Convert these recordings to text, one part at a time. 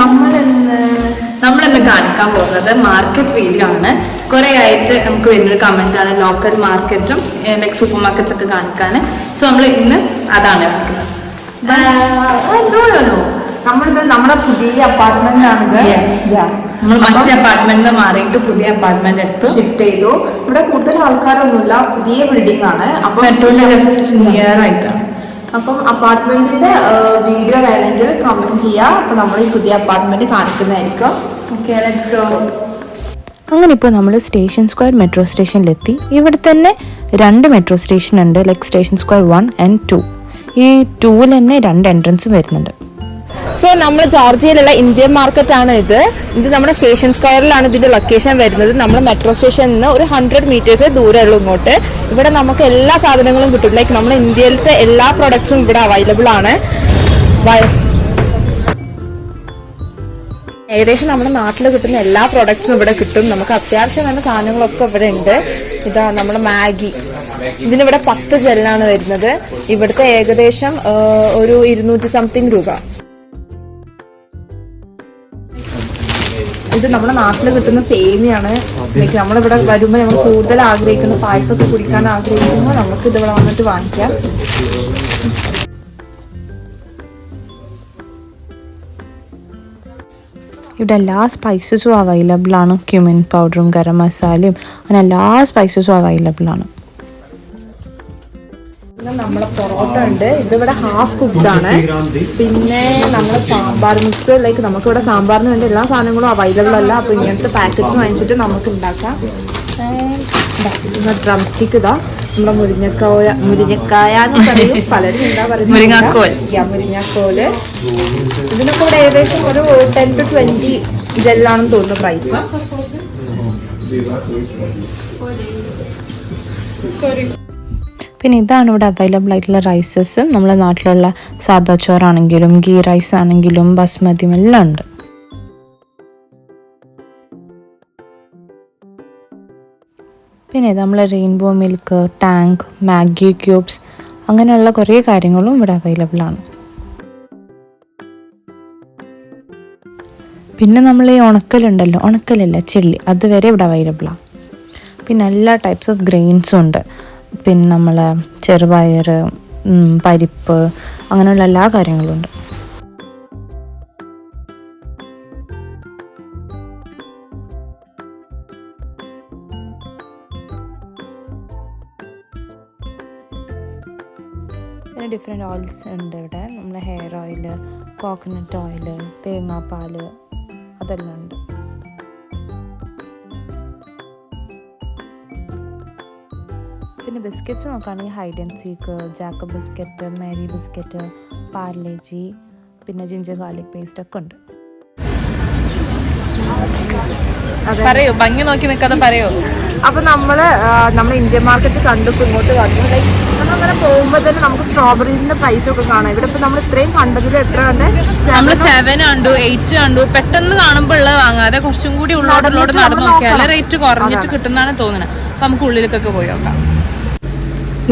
നമ്മളിന്ന് കാണിക്കാൻ പോകുന്നത് മാർക്കറ്റ് വീഡിയോ ആണ്. കുറെ ആയിട്ട് നമുക്ക് വരുന്നൊരു കമന്റ് ആണ് ലോക്കൽ മാർക്കറ്റും ലൈക് സൂപ്പർ മാർക്കറ്റ്സ് ഒക്കെ കാണിക്കാൻ. സോ നമ്മൾ ഇന്ന് അതാണ് നമ്മളിത് നമ്മുടെ പുതിയ അപ്പാർട്ട്മെന്റ് ആണ്. നമ്മൾ മറ്റേ അപ്പാർട്ട്മെന്റ് മാറിയിട്ട് പുതിയ അപ്പാർട്ട്മെന്റ് എടുത്ത് ഷിഫ്റ്റ് ചെയ്തു. ഇവിടെ കൂടുതൽ ആൾക്കാരൊന്നുമില്ല, പുതിയ ബിൽഡിംഗ് ആണ്. അപ്പൊ മെട്രോയിലെ നിയർ ആയിട്ടാണ്. അപ്പം അപ്പാർട്ട്മെന്റിന്റെ വീഡിയോ വേണമെങ്കിൽ കമന്റ് ചെയ്യാം. അപ്പൊ നമ്മൾ ഈ പുതിയ അപ്പാർട്ട്മെന്റ് കാണിക്കുന്നതായിരിക്കും. Okay, let's go. അങ്ങനെ ഇപ്പോൾ നമ്മൾ സ്റ്റേഷൻ സ്ക്വയർ മെട്രോ സ്റ്റേഷനിലെത്തി. ഇവിടെ തന്നെ 2 മെട്രോ സ്റ്റേഷൻ ഉണ്ട്, ലൈക്ക് സ്റ്റേഷൻ സ്ക്വയർ 1 and 2. ഈ 2-ൽ തന്നെ 2 എൻട്രൻസ് വരുന്നുണ്ട്. സോ നമ്മൾ ജോർജിയയിലുള്ള ഇന്ത്യൻ മാർക്കറ്റ് ആണ് ഇത് നമ്മുടെ സ്റ്റേഷൻ സ്ക്വയറിലാണ് ഇതിന്റെ ലൊക്കേഷൻ വരുന്നത്. നമ്മുടെ മെട്രോ സ്റ്റേഷനിൽ നിന്ന് ഒരു 100 meters ദൂരമേ ഉള്ളൂ ഇങ്ങോട്ട്. ഇവിടെ നമുക്ക് എല്ലാ സാധനങ്ങളും കിട്ടും. ലൈക്ക് നമ്മുടെ ഇന്ത്യയിലത്തെ എല്ലാ പ്രൊഡക്ട്സും ഇവിടെ അവൈലബിൾ ആണ്. ഏകദേശം നമ്മുടെ നാട്ടിൽ കിട്ടുന്ന എല്ലാ പ്രൊഡക്ട്സും ഇവിടെ കിട്ടും. നമുക്ക് അത്യാവശ്യം വേണ്ട സാധനങ്ങളൊക്കെ ഇവിടെ ഉണ്ട്. ഇതാ നമ്മുടെ മാഗി, ഇതിനിവിടെ 10 ജെല്ലാണ് വരുന്നത്. ഇവിടുത്തെ ഏകദേശം ഒരു 200 something രൂപ. ഇത് നമ്മുടെ നാട്ടിൽ കിട്ടുന്ന സേമിയാണ്. ലൈക്ക് നമ്മളിവിടെ വരുമ്പോൾ നമ്മൾ കൂടുതൽ ആഗ്രഹിക്കുന്ന പായസമൊക്കെ കുടിക്കാൻ ആഗ്രഹിക്കുമ്പോൾ നമുക്ക് ഇതിവിടെ വന്നിട്ട് വാങ്ങിക്കാം. ഇവിടെ എല്ലാ സ്പൈസസും അവൈലബിൾ ആണ്. ക്യുമിൻ പൗഡറും ഗരം മസാലയും അങ്ങനെ എല്ലാ സ്പൈസസും അവൈലബിൾ ആണ്. നമ്മളെ പൊറോട്ട ഉണ്ട്, ഇതിവിടെ ഹാഫ് കുക്ക്ഡ് ആണ്. പിന്നെ നമ്മളെ സാമ്പാർ മിക്സ്, ലൈക്ക് നമുക്കിവിടെ സാമ്പാറിന് വേണ്ടി എല്ലാ സാധനങ്ങളും അവൈലബിൾ അല്ല. അപ്പോൾ ഇങ്ങനത്തെ പാക്കറ്റ്സ് വാങ്ങിച്ചിട്ട് നമുക്ക് ഉണ്ടാക്കാം. ഡ്രം സ്റ്റിക്ക് ഇതാ നമ്മുടെ മുരിങ്ങക്കായ എന്ന് പറയും, പലരും എന്താ പറയുന്നത് മുരിങ്ങാക്കോല്. ഇതിനൊക്കെ ഇവിടെ ഏകദേശം ഒരു 10 to 20 ജെല്ലാണെന്ന് തോന്നുന്നു പ്രൈസ്. പിന്നെ ഇതാണ് ഇവിടെ അവൈലബിൾ ആയിട്ടുള്ള റൈസസ്. നമ്മളെ നാട്ടിലുള്ള സാദാ ചോറാണെങ്കിലും ഗീ റൈസ് ആണെങ്കിലും ബസ്മതിയും എല്ലാം ഉണ്ട്. പിന്നെ നമ്മൾ rainbow milk, tank, Maggi cubes അങ്ങനെയുള്ള കുറേ കാര്യങ്ങളും ഇവിടെ അവൈലബിൾ ആണ്. പിന്നെ നമ്മൾ ഈ ഉണക്കലല്ല ചെള്ളി, അതുവരെ ഇവിടെ അവൈലബിളാണ്. പിന്നെ എല്ലാ ടൈപ്സ് ഓഫ് ഗ്രെയിൻസും ഉണ്ട്. പിന്നെ നമ്മൾ ചെറുപയർ, പരിപ്പ് അങ്ങനെയുള്ള എല്ലാ കാര്യങ്ങളും ഉണ്ട്. പിന്നെ ഡിഫറെൻറ്റ് ഓയിൽസ് ഉണ്ട് ഇവിടെ. നമ്മളെ ഹെയർ ഓയിൽ, കോക്കനട്ട് ഓയിൽ, തേങ്ങാപ്പാൽ അതെല്ലാം ഉണ്ട്. പിന്നെ ബിസ്ക്കറ്റ്സ് നോക്കുകയാണെങ്കിൽ hide and seek, Jacob biscuit, Mary biscuit, Parle-G, പിന്നെ ജിഞ്ചർ ഗാർലിക് പേസ്റ്റ് ഒക്കെ ഉണ്ട്. പറയൂ, ഭംഗി നോക്കി നിൽക്കാതെ പറയൂ. അപ്പൊ നമ്മള് ഇന്ത്യൻ മാർക്കറ്റ് കണ്ടു, ഇങ്ങോട്ട് വന്നു. ലൈക്ക് നമ്മളങ്ങനെ പോകുമ്പോൾ തന്നെ നമുക്ക് സ്ട്രോബെറീസിന്റെ പ്രൈസ് ഒക്കെ കാണാം. ഇവിടെ ഇപ്പൊ നമ്മൾ ഇത്രയും കണ്ടതിൽ എത്ര കണ്ട് 7 കണ്ടു, 8 കണ്ടു. പെട്ടെന്ന് കാണുമ്പോൾ ഉള്ളത് വാങ്ങാതെ കുറച്ചും കൂടി ഉള്ളോട്ട് നടന്നു നോക്കിയാൽ റേറ്റ് കുറഞ്ഞിട്ട് കിട്ടുന്നതാണ് തോന്നുന്നത്. അപ്പൊ നമുക്ക് ഉള്ളിലേക്കൊക്കെ പോയി നോക്കാം.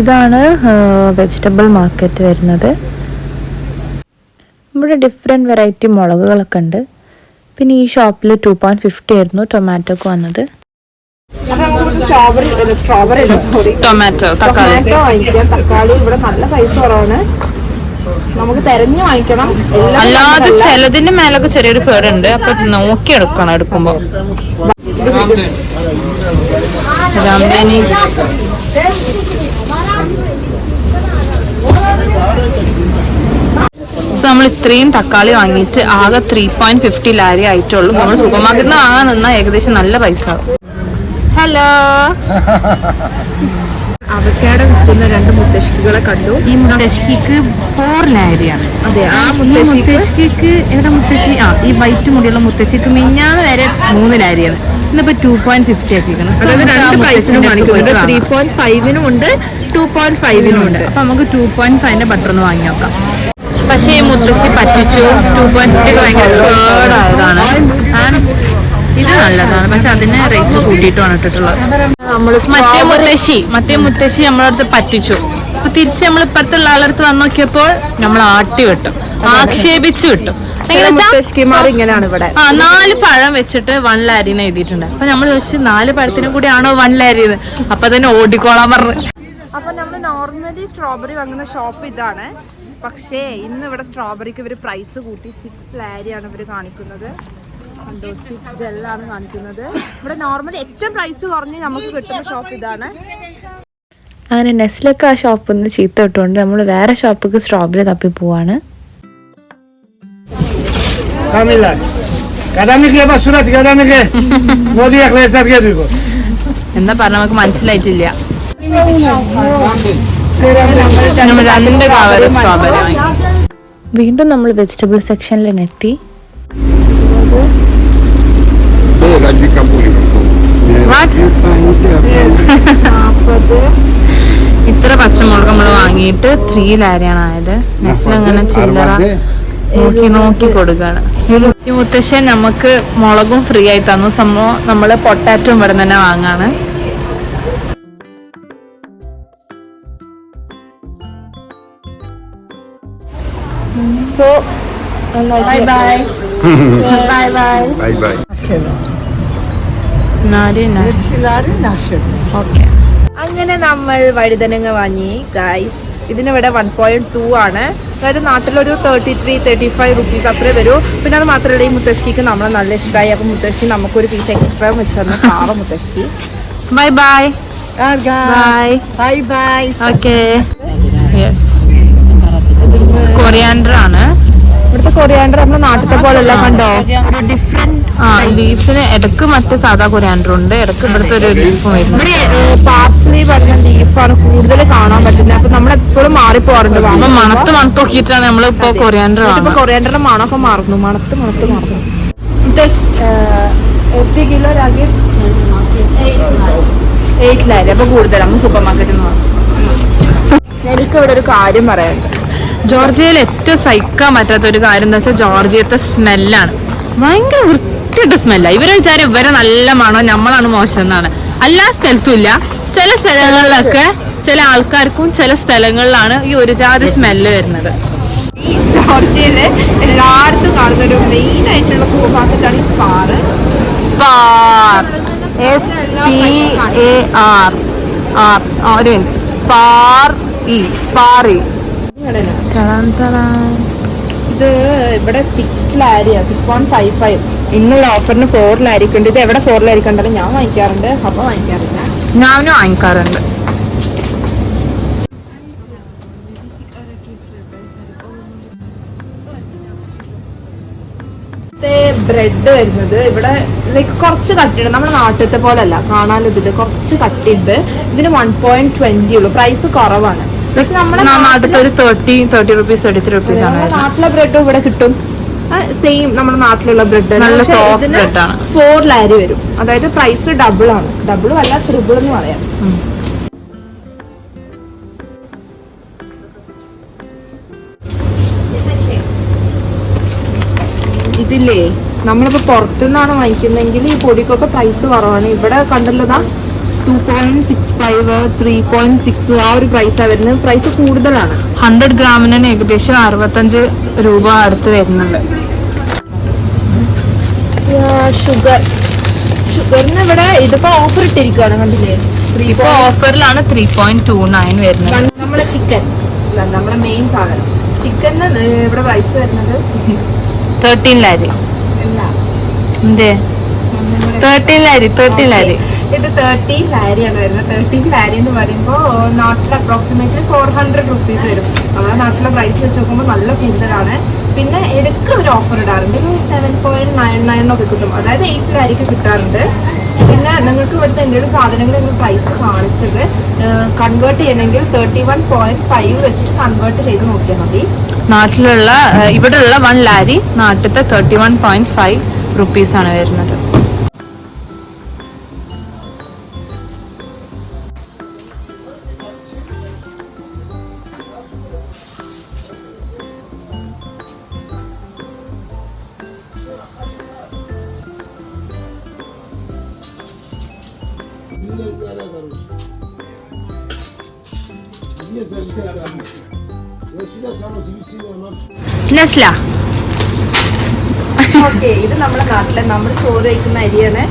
ഇതാണ് വെജിറ്റബിൾ മാർക്കറ്റ് വരുന്നത്. ഇവിടെ ഡിഫറെൻറ്റ് വെറൈറ്റി മുളകുകളൊക്കെ ഉണ്ട്. പിന്നെ ഈ ഷോപ്പിൽ 2.50 ആയിരുന്നു ടൊമാറ്റോക്ക് വന്നത്. ടൊമാറ്റോ വാങ്ങിക്കാം. തക്കാളി ഇവിടെ നല്ല പൈസ കുറവാണ്, നമുക്ക് തെരഞ്ഞു വാങ്ങിക്കണം. അല്ലാതെ ചിലതിന്റെ മേലൊക്കെ ചെറിയൊരു പേടുണ്ട്, അപ്പൊ നോക്കി എടുക്കണം എടുക്കുമ്പോ. സോ നമ്മൾ ഇത്രയും തക്കാളി വാങ്ങിയിട്ട് ആകെ 3.50 ലാരി ആയിട്ടുള്ളൂ. നമ്മൾ സൂപ്പർ മാർക്കറ്റിൽ നിന്ന് വാങ്ങാൻ നിന്നാൽ ഏകദേശം നല്ല പൈസ ആവും. ഹലോ, അവക്കാടോ വിൽക്കുന്ന 2 മുത്തശ്ശികളെ കണ്ടു. ഈ മുത്തശ്ശിക്ക് 4 ലാരിയാണ്. അതെ, ആ മുത്തശ്ശിക്ക് ഏതാ മുത്തശ്ശി? ഈ വൈറ്റ് മുടിയുള്ള മുത്തശ്ശിക്ക് മിഞ്ഞാന്ന് വരെ 3 ലാരിയാണ്. ഇന്നിപ്പോ 2.50 ആക്കിക്കണം. അതായത് 2 പ്രൈസിനും കാണിക്കുന്നുണ്ട്. 3.5 ഉണ്ട്, 2.5 ഉണ്ട്. അപ്പൊ നമുക്ക് 2.5 ബട്ടർ ഒന്ന് വാങ്ങി നോക്കാം. പക്ഷേ ഈ മുത്തശ്ശി പറ്റിച്ചു. 2.50 ഭയങ്കര കേടായതാണ്. ആൻഡ് ഇത് നല്ലതാണ്, പക്ഷെ അതിന് റേറ്റ് കൂട്ടിയിട്ടാണ് ഇട്ടിട്ടുള്ളത്. മറ്റേ മുത്തശ്ശി നമ്മളടുത്ത് പറ്റിച്ചു. അപ്പൊ തിരിച്ച് നമ്മൾ ഇപ്പുറത്തുള്ള ആളടുത്ത് വന്നു നോക്കിയപ്പോൾ നമ്മൾ ആട്ടി വിട്ടു, ആക്ഷേപിച്ചു വിട്ടു. മുത്തശ്ശിമാർ ഇങ്ങനെയാണ് ഇവിടെ. 4 പഴം വെച്ചിട്ട് 1 ലാരി എന്ന് എഴുതിയിട്ടുണ്ട്. അപ്പൊ നമ്മൾ വെച്ച് 4 പഴത്തിനും കൂടി ആണോ 1 ലാരി എന്ന്. അപ്പൊ തന്നെ ഓടിക്കോളാൻ പറഞ്ഞു. അപ്പൊ നമ്മൾ നോർമലി സ്ട്രോബെറി വാങ്ങുന്ന ഷോപ്പ് ഇതാണ്. പക്ഷേ ഇന്ന് ഇവിടെ സ്ട്രോബെറിക്ക് ഇവർ പ്രൈസ് കൂട്ടി 6 ലാരിയാണ് ഇവർ കാണിക്കുന്നത്. 6 ജെല്ലാണ് കാണിക്കുന്നത്. ഇവിടെ നോർമലി ഏറ്റവും പ്രൈസ് കുറഞ്ഞ് നമുക്ക് കിട്ടുന്ന ഷോപ്പ് ഇതാണ്. അങ്ങനെ നെസ്ലൊക്കെ ആ ഷോപ്പിൽ നിന്ന് ചീത്ത ഇട്ടുകൊണ്ട് നമ്മൾ വേറെ ഷോപ്പിക്ക് സ്ട്രോബെറി തപ്പി പോവാണ്. എന്താ പറഞ്ഞ നമുക്ക് മനസ്സിലായിട്ടില്ല. 2 കവർ സ്ട്രോബെറി വാങ്ങി. വീണ്ടും നമ്മൾ വെജിറ്റബിൾ സെക്ഷനിൽ തന്നെ എത്തി. ഇത്ര പച്ചമുളക് നമ്മൾ വാങ്ങിയിട്ട് 3 ലാരിയാണ് ആയത്. നെസ്ല അങ്ങനെ ചില്ലറ നോക്കി കൊടുക്കാണ്. ഈ മുത്തശ്ശൻ നമുക്ക് മുളകും ഫ്രീ ആയി തന്നു. സംഭവം നമ്മള് പൊട്ടാറ്റോ ഇവിടെ തന്നെ വാങ്ങാണ്. So bye bye bye bye bye. Okay, അങ്ങനെ നമ്മൾ വഴുതനങ്ങ വാങ്ങി ഗൈസ്. ഇതിനിവിടെ 1.2 ആണ്. അതായത് നാട്ടിലൊരു 33-35 റുപ്പീസ് അത്രേ വരൂ. പിന്നെ അത് മാത്രമല്ല ഈ മുത്തശ്ശിക്ക് നമ്മളെ നല്ല ഇഷ്ടമായി. അപ്പൊ മുത്തശ്ശി നമുക്കൊരു പീസ് എക്സ്ട്രാ വെച്ച് തന്നു. പാവ മുത്തശ്ശി. By bye bye bye bye. Okay, yes. Coriander ആണ് ഇവിടുത്തെ കൊറിയാൻഡർ നമ്മുടെ നാട്ടിലത്തെ പോലെയല്ല. കണ്ടോ, ഡിഫറെന്റ്. ലീവ്സിന് ഇടക്ക് മറ്റേ സാധാ കൊറിയാൻഡർ ഉണ്ട്, ഇടക്ക് ഇവിടുത്തെ ഒരു ലീഫും വരുന്നു. പാർസ്ലി പറഞ്ഞ ലീഫാണ് കൂടുതൽ കാണാൻ പറ്റുന്നത്. അപ്പൊ നമ്മളെപ്പോഴും മാറിപ്പോറുണ്ട്. അപ്പൊ മണത്ത് നോക്കിയിട്ടാണ് നമ്മളിപ്പോ കൊറിയാൻഡർ ഇപ്പൊ കൊറിയാൻഡറിന്റെ മണമൊക്കെ മാറുന്നു. മണത്ത് മാറുന്നു. 80 കിലോ രാഗേഷ് 8 ലാരി. അപ്പൊ കൂടുതലാണ് സൂപ്പർ മാർക്കറ്റിൽ നിന്ന്. എനിക്ക് ഇവിടെ ഒരു കാര്യം പറയാനുണ്ട്. ജോർജിയയിൽ ഏറ്റവും സഹിക്കാൻ പറ്റാത്ത ഒരു കാര്യം എന്താ വെച്ചാൽ ജോർജിയത്തെ സ്മെല്ലാണ്. ഭയങ്കര വൃത്തിയുടെ സ്മെല്ലാണ്. ഇവരെ വിചാരം ഇവരെ നല്ല മണോ നമ്മളാണ് മോശം എന്നാണ്. എല്ലാ സ്ഥലത്തും ഇല്ല. ചില സ്ഥലങ്ങളിലൊക്കെ ചില ആൾക്കാർക്കും ചില സ്ഥലങ്ങളിലാണ് ഈ ഒരു ജാതി സ്മെല്ല് വരുന്നത്. ജോർജിയയില് എല്ലായിടത്തും കാണുന്ന ഒരു മെയിൻ ആയിട്ടുള്ള സൂപ്പർ മാർക്കറ്റാണ് ഈ സ്പാർ. സ്പാർ, സ്പാർ. ഇത് ഇവിടെ 6 ലാരിയാ, 6.55. ഇന്നുള്ള ഓഫറിന് 4 ലാരിക്ക് ഉണ്ട്. ഇത് എവിടെ 4 ലാരിക്ക് ഉണ്ടല്ലോ ഞാൻ വാങ്ങിക്കാറുണ്ട്. അപ്പൊ വാങ്ങിക്കാറില്ല. ഞാനും വാങ്ങിക്കാറുണ്ട്. ബ്രെഡ് വരുന്നത് ഇവിടെ ലൈക്ക് കുറച്ച് കട്ടിയുണ്ട്. നമ്മുടെ നാട്ടിലത്തെ പോലെ അല്ല കാണാനും. ഇതില് കുറച്ച് കട്ടിയുണ്ട്. ഇതിന് 1.20 ഉള്ളൂ. പ്രൈസ് കുറവാണ്. പക്ഷെ നമ്മുടെ നാട്ടിൽ ഒരു 30 റുപ്പീസ് 33 റുപ്പീസ് ആണ്. നാട്ടിലെ ബ്രെഡും ഇവിടെ കിട്ടും. സെയിം നമ്മുടെ നാട്ടിലുള്ള ബ്രെഡ്. നല്ല സോഫ്റ്റ് ബ്രെഡ് ആണ്. 4 ലാരി വരും. അതായത് പ്രൈസ് ഡബിൾ ആണ്. ഡബിളും അല്ല, ട്രിപ്പിൾ എന്ന് പറയാം. ഇതില്ലേ നമ്മളിപ്പോ പുറത്തുനിന്നാണ് വാങ്ങിക്കുന്നെങ്കിൽ ഈ പൊടിക്കൊക്കെ പ്രൈസ് കുറവാണ്. ഇവിടെ കണ്ടല്ലതാ 2.65, 3.6 ആ ഒരു പ്രൈസാണ് വരുന്നത്. പ്രൈസ് കൂടുതലാണ്. 100 ഗ്രാമിന് ഏകദേശം 65 രൂപ അടുത്ത് വരുന്നുണ്ട്. ഷുഗറിന് ഇവിടെ ഇതിപ്പോ ഓഫർ ഇട്ടിരിക്കുകയാണ്. കണ്ടില്ലേ, ഇപ്പൊ ഓഫറിലാണ് 3.29 വരുന്നത്. നമ്മുടെ ചിക്കൻ, നമ്മുടെ മെയിൻ സാധനം ചിക്കന് ഇവിടെ പ്രൈസ് വരുന്നത് 13 ലാരി. എന്തേ 13 ലാരി? ഇത് 13 ലാരിയാണ് വരുന്നത്. 13 ലാരി എന്ന് പറയുമ്പോൾ നാട്ടിൽ അപ്രോക്സിമേറ്റ്ലി 400 റുപ്പീസ് വരും. നമ്മുടെ നാട്ടിലെ പ്രൈസ് വെച്ച് നോക്കുമ്പോൾ നല്ല കൂടുതലാണ്. പിന്നെ ഇടയ്ക്ക് ഒരു ഓഫർ ഇടാറുണ്ട്. 7.99 ഒക്കെ കിട്ടും. അതായത് 8 ലാരിക്ക് കിട്ടാറുണ്ട്. പിന്നെ നിങ്ങൾക്ക് ഇവിടുത്തെ എന്തെങ്കിലും സാധനങ്ങൾ നിങ്ങൾ പ്രൈസ് കാണിച്ചത് കൺവേർട്ട് ചെയ്യണമെങ്കിൽ 31.5 വെച്ചിട്ട് കൺവേർട്ട് ചെയ്ത് നോക്കിയാൽ മതി. നാട്ടിലുള്ള ഇവിടെയുള്ള 1 ലാരി നാട്ടിലത്തെ 31.5 റുപ്പീസ് ആണ് വരുന്നത്. നെസ്ല ഓക്കെ, ഇത് നമ്മുടെ നാട്ടിലെ നമ്മൾ ചോറ് കഴിക്കുന്ന അരിയാണ്.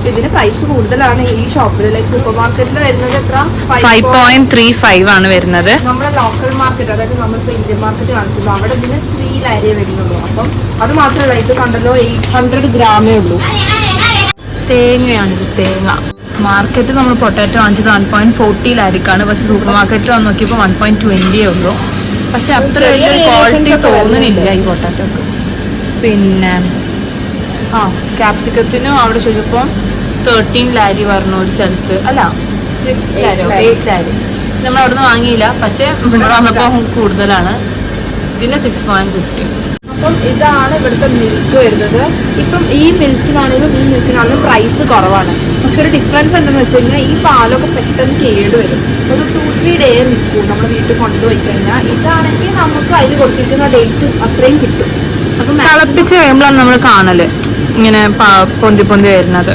ഇതിന് പ്രൈസ് കൂടുതലാണ് ഈ ഷോപ്പിൽ. ലൈക് സൂപ്പർ മാർക്കറ്റിൽ വരുന്നത് എത്ര? 5.35 ആണ് വരുന്നത്. നമ്മുടെ ലോക്കൽ മാർക്കറ്റ്, അതായത് നമ്മളിപ്പോൾ ഇന്ത്യൻ മാർക്കറ്റ് കാണിച്ചല്ലോ, അവിടെ ഇതിന് 3 ലാരിയേ വരുന്നുള്ളൂ. അപ്പം അത് മാത്രമല്ല, ഇത് കണ്ടല്ലോ 800 ഗ്രാമേ ഉള്ളൂ. തേങ്ങയാണിത്, തേങ്ങ. മാർക്കറ്റ് നമ്മൾ പൊട്ടാറ്റോ വാങ്ങിച്ചത് 1.40 ലാരിക്കാണ്, പക്ഷെ സൂപ്പർ മാർക്കറ്റിൽ വന്ന് നോക്കിയപ്പോൾ 1.20 ഉള്ളൂ. പക്ഷെ അത്ര വലിയൊരു ക്വാളിറ്റി തോന്നുന്നില്ല ഈ പൊട്ടാറ്റോക്ക്. പിന്നെ ക്യാപ്സിക്കത്തിനും അവിടെ ചോദിച്ചപ്പോൾ 13 ലാരി പറഞ്ഞു ഒരു സ്ഥലത്ത്. അല്ല 6 ലാരിയോ 8 ലാരി. നമ്മൾ അവിടെ നിന്ന് വാങ്ങിയില്ല, പക്ഷെ ഇവിടെ വന്നപ്പോൾ കൂടുതലാണ്. ഇതിന് 6.50. അപ്പം ഇതാണ് ഇവിടുത്തെ മിൽക്ക് വരുന്നത്. ഇപ്പം ഈ മിൽക്കിനാണെങ്കിലും ഈ മിൽക്കിനാണെങ്കിലും പ്രൈസ് കുറവാണ്. പക്ഷെ ഒരു ഡിഫറൻസ് എന്തെന്ന് വെച്ച് കഴിഞ്ഞാൽ ഈ പാലൊക്കെ പെട്ടെന്ന് കേടുവരും. ഒരു 2-3 ഡേ നിൽക്കും നമ്മൾ വീട്ടിൽ കൊണ്ടുപോയി കഴിഞ്ഞാൽ. ഇതാണെങ്കിൽ നമുക്ക് അതിൽ കൊടുത്തിരിക്കുന്ന ഡേറ്റ് അത്രയും കിട്ടും. അപ്പം തിളപ്പിച്ച് കഴിയുമ്പോഴാണ് നമ്മൾ കാണല് ഇങ്ങനെ പൊന്തി പൊന്തി വരുന്നത്.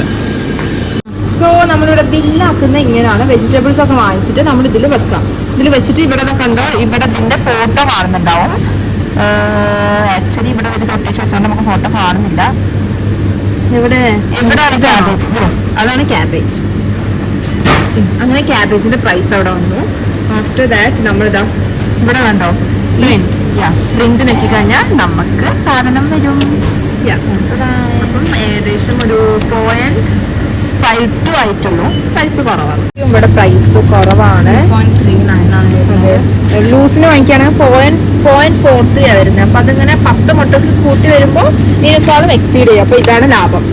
സോ നമ്മളിവിടെ ബില്ലാക്കുന്ന ഇങ്ങനെയാണ്. വെജിറ്റബിൾസ് ഒക്കെ വാങ്ങിച്ചിട്ട് നമ്മൾ ഇതിൽ വെക്കാം. ഇതിൽ വെച്ചിട്ട് ഇവിടെ കണ്ടോ, ഇവിടെ ഇതിന്റെ ഫോട്ടോ കാണുന്നുണ്ടാവും. ആക്ച്വലി ഇവിടെ ഒരു തൊട്ടിച്ച് വെച്ചുകൊണ്ട് നമുക്ക് ഫോട്ടോ കാണുന്നില്ല. ഇവിടെയാണ് ക്യാബേജ്. അതാണ് ക്യാബേജ്. അങ്ങനെ ക്യാബേജിന്റെ പ്രൈസ് അവിടെ വന്നു. ആഫ്റ്റർ ദാറ്റ് നമ്മളിതാ ഇവിടെ കണ്ടോ പ്രിന്റ് നോക്കി കഴിഞ്ഞാൽ നമുക്ക് സാധനം വരും. അപ്പം ഏകദേശം ഒരു 0.52 ആയിട്ടുള്ളൂ. പ്രൈസ് കുറവാണ്. ഇവിടെ പ്രൈസ് കുറവാണ്. 0.39 ആണ് വരുന്നത്. ലൂസിന് വാങ്ങിക്കുകയാണെങ്കിൽ 0.43 ആണ് വരുന്നത്. അപ്പൊ അതിങ്ങനെ 10 മുട്ടക്ക് കൂട്ടി വരുമ്പോൾ ഇതിനേക്കാളും എക്സീഡ് ചെയ്യും. അപ്പൊ ഇതാണ് ലാഭം.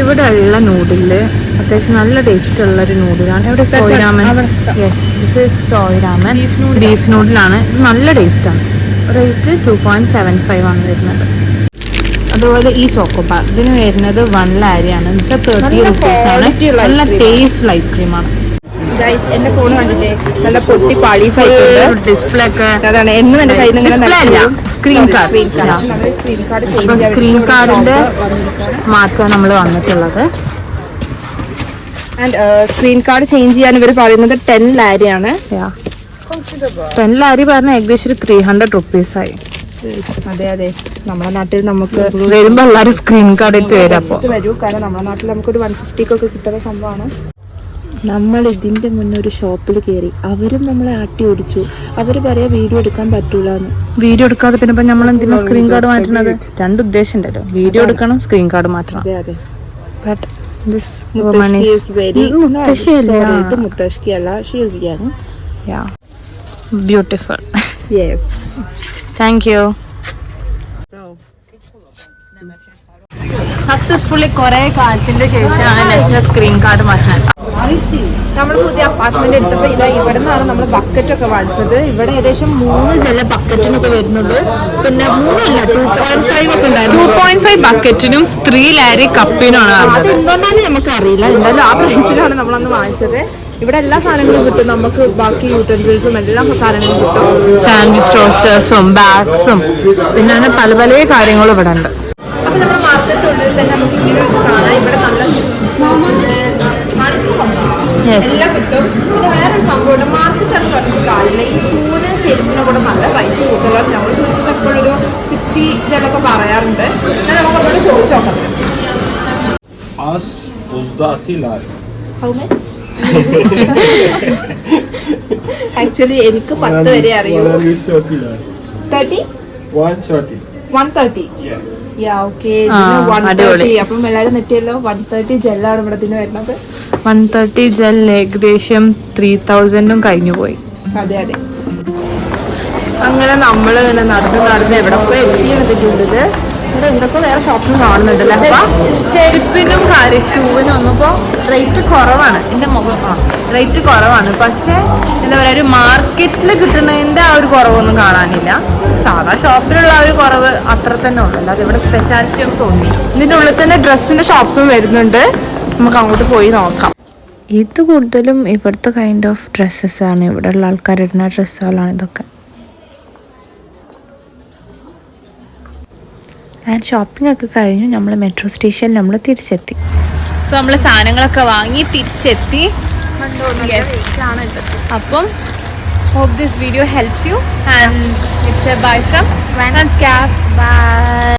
ഇവിടെ ഉള്ള നൂഡില് അത്യാവശ്യം നല്ല ടേസ്റ്റ് ഉള്ള ഒരു നൂഡിലാണ്. ഇവിടെ സോയ്രാമൻ, സോയ്രാമൻ ബീഫ് നൂഡിലാണ്. ഇത് നല്ല ടേസ്റ്റാണ്. റേറ്റ് 2.75 ആണ് വരുന്നത്. അതുപോലെ ഈ ചോക്കോബാർ ഇതിന് വരുന്നത് 1 ലാരിയാണ്. 30 റുപ്പീസാണ്. നല്ല ടേസ്റ്റുള്ള ഐസ്ക്രീമാണ്. എന്റെ ഫോൺ കണ്ടിട്ടേ നല്ല പൊട്ടി പാളീസായിട്ടുണ്ട്. ഡിസ്പ്ലേ ഒക്കെ അതാണ് എന്നും എന്റെ കയ്യിൽ നിന്ന് സ്ക്രീൻ കാർഡ്. സ്ക്രീൻ കാർഡിന്റെ മാറ്റാണ് നമ്മൾ വന്നിട്ടുള്ളത്. ആൻഡ് സ്ക്രീൻ കാർഡ് ചേഞ്ച് ചെയ്യാൻ ഇവർ പറയുന്നത് 10 ലാരിയാണ്. 10 ലാരി പറഞ്ഞാൽ ഏകദേശം ഒരു 300 റുപ്പീസായി. അതെ അതെ, നമ്മുടെ നാട്ടിൽ നമുക്ക് വരുമ്പോ എല്ലാവരും സ്ക്രീൻ കാർഡ് ഇട്ട് വരും. വരൂ, കാരണം നമ്മുടെ നാട്ടിൽ നമുക്കൊരു 150 കിട്ടുന്ന സംഭവമാണ്. നമ്മൾ ഇതിൻ്റെ മുന്നേ ഒരു ഷോപ്പിൽ കയറി, അവരും നമ്മളെ ആട്ടി ഓടിച്ചു. അവർ പറയാ വീഡിയോ എടുക്കാൻ പറ്റൂലെന്ന്. വീഡിയോ എടുക്കാതെ പിന്നെ നമ്മൾ എന്തിനാ സ്ക്രീൻ കാർഡ് മാറ്റുന്നത്? രണ്ട് ഉദ്ദേശം ഉണ്ടല്ലോ, വീഡിയോ എടുക്കണം, സ്ക്രീൻ കാർഡ് മാറ്റണം. അതെ അതെ. ബട്ട് മുത്തശ്ശിയല്ല, she is young. Beautiful. Yes, thank you. Successfully കുറെ കാലത്തിന്റെ ശേഷമാണ് നെസ്ല സ്ക്രീൻ കാർഡ് മാറ്റുന്നത്. നമ്മൾ പുതിയ അപ്പാർട്ട്മെന്റ് എടുത്തപ്പോൾ ഇതാ ഇവിടെ നിന്നാണ് നമ്മൾ ബക്കറ്റ് ഒക്കെ വാങ്ങിച്ചത്. ഇവിടെ ഏകദേശം 3 ചില ബക്കറ്റിനൊക്കെ വരുന്നുണ്ട്. പിന്നെ 3 അല്ല 2.5 ഒക്കെ ഉണ്ടായിരുന്നു. 2.5 ബക്കറ്റിനും 3 ലാരി കപ്പിനുമാണ്. അത് എന്തുകൊണ്ടാണ് നമുക്ക് അറിയില്ല. എന്തായാലും ആ പ്രൈസിലാണ് നമ്മളന്ന് വാങ്ങിച്ചത്. ഇവിടെ എല്ലാ സാധനങ്ങളും കിട്ടും നമുക്ക്. ബാക്കി യൂട്ടൻസിൽസും എല്ലാ സാധനങ്ങളും കിട്ടും. സാൻഡ്വിച്ച് ടോസ്റ്റേഴ്സും ബാഗ്സും പിന്നെ അങ്ങനെ പല പല കാര്യങ്ങളും ഇവിടെ ഉണ്ട്. അപ്പൊ നമ്മുടെ മാർക്കറ്റ് ഉള്ളിൽ തന്നെ നമുക്ക് ഇങ്ങനെ കാണാം. ഇവിടെ നല്ല എല്ലാം കിട്ടും. പിന്നെ വേറൊരു സംഭവം, മാർക്കറ്റ് എന്ന് പറഞ്ഞിട്ട് കാര്യമില്ല. ഈ ഷൂവിന് ചെരുപ്പിനെ കൂടെ നല്ല പൈസ കൂടുതലാണ്. നമ്മൾ ചോദിക്കുമ്പോൾ എപ്പോഴൊരു 60 ചിലൊക്കെ പറയാറുണ്ട്. എന്നാൽ നമുക്ക് ഒന്നുകൂടെ ചോദിച്ചു നോക്കാം. ആക്ച്വലി എനിക്ക് 10 വരെ അറിയൂ. 130. അപ്പം എല്ലാവരും നെറ്റിയല്ലോ. 130 ജെല്ലാണ് ഇവിടെ ഇതിന് വരുന്നത്. 130 ജെൽ ഏകദേശം 3000 കഴിഞ്ഞു പോയി. അതെ അതെ. അങ്ങനെ നമ്മൾ നടന്ന് എവിടെ പോയി എത്തിയിട്ടുള്ളത്. ഇവിടെ എന്തൊക്കെ വേറെ ഷോപ്പിൽ കാണുന്നുണ്ടല്ലോ. അപ്പൊ ചെരുപ്പിനും ഷൂവിനും ഒന്നും ഇപ്പോൾ റേറ്റ് കുറവാണ്. എൻ്റെ മുഖം റേറ്റ് കുറവാണ്. പക്ഷേ എന്താ പറയുക, ഒരു മാർക്കറ്റിൽ കിട്ടുന്നതിൻ്റെ ആ ഒരു കുറവൊന്നും കാണാനില്ല. സാധാ ഷോപ്പിലുള്ള ആ ഒരു കുറവ് അത്ര തന്നെ ഉള്ളൂ. അല്ലാതെ ഇവിടെ സ്പെഷ്യാലിറ്റി ഒന്നും തോന്നില്ല. ഇതിൻ്റെ ഉള്ളിൽ തന്നെ ഡ്രസ്സിൻ്റെ ഷോപ്സും വരുന്നുണ്ട്. നമുക്ക് അങ്ങോട്ട് പോയി നോക്കാം. ഇത് കൂടുതലും ഇവിടുത്തെ കൈൻഡ് ഓഫ് ഡ്രസ്സസ്സാണ്. ഇവിടെയുള്ള ആൾക്കാരിടുന്ന ഡ്രസ്സുകളാണ് ഇതൊക്കെ. ആൻഡ് ഷോപ്പിംഗ് ഒക്കെ കഴിഞ്ഞു നമ്മൾ മെട്രോ സ്റ്റേഷനിൽ നമ്മൾ തിരിച്ചെത്തി. സോ നമ്മൾ സാധനങ്ങളൊക്കെ വാങ്ങി തിരിച്ചെത്തി. അപ്പം hope this video helps you and it's a bye from Van's Cap. Bye.